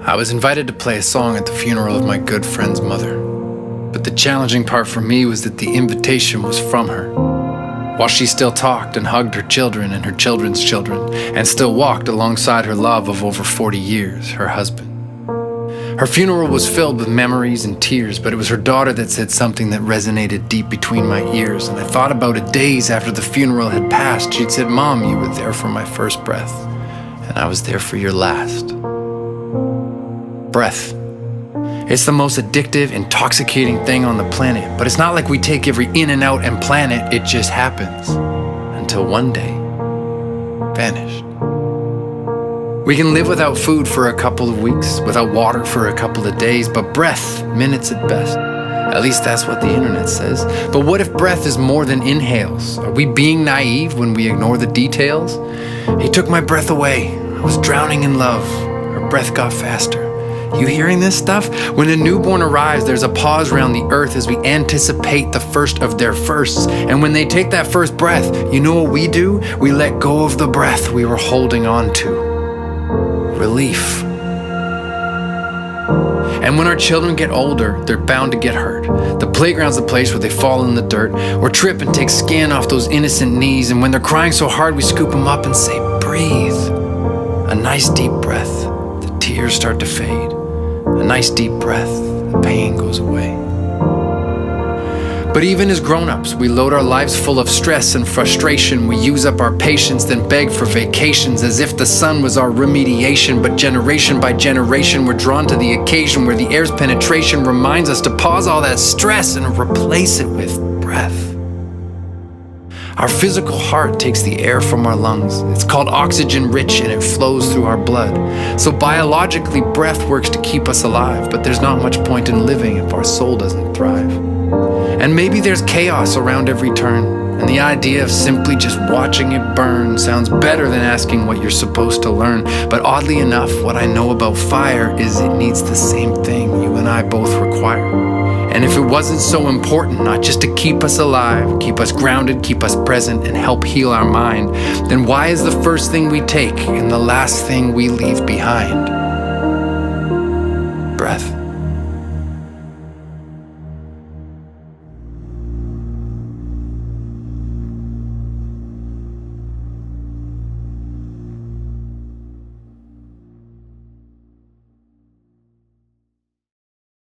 I was invited to play a song at the funeral of my good friend's mother. But the challenging part for me was that the invitation was from her. While she still talked and hugged her children and her children's children, and still walked alongside her love of over 40 years, her husband. Her funeral was filled with memories and tears, but it was her daughter that said something that resonated deep between my ears, and I thought about it days after the funeral had passed. She'd said, "Mom, you were there for my first breath, and I was there for your last." Breath. It's the most addictive, intoxicating thing on the planet, but it's not like we take every in and out and plan it. It just happens. Until one day, vanished. We can live without food for a couple of weeks, without water for a couple of days, but breath, minutes at best. At least that's what the internet says. But what if breath is more than inhales? Are we being naive when we ignore the details? He took my breath away. I was drowning in love. Her breath got faster. You hearing this stuff? When a newborn arrives, there's a pause around the earth as we anticipate the first of their firsts. And when they take that first breath, you know what we do? We let go of the breath we were holding on to. Relief. And when our children get older, they're bound to get hurt. The playground's the place where they fall in the dirt or trip and take skin off those innocent knees. And when they're crying so hard, we scoop them up and say, "Breathe." A nice deep breath. The tears start to fade. A nice deep breath, the pain goes away. But even as grown-ups, we load our lives full of stress and frustration. We use up our patience, then beg for vacations as if the sun was our remediation. But generation by generation, we're drawn to the occasion where the air's penetration reminds us to pause all that stress and replace it with breath. Our physical heart takes the air from our lungs. It's called oxygen rich and it flows through our blood. So biologically, breath works to keep us alive, but there's not much point in living if our soul doesn't thrive. And maybe there's chaos around every turn, and the idea of simply just watching it burn sounds better than asking what you're supposed to learn. But oddly enough, what I know about fire is it needs the same thing you and I both require. And if it wasn't so important, not just to keep us alive, keep us grounded, keep us present, and help heal our mind, then why is the first thing we take and the last thing we leave behind breath?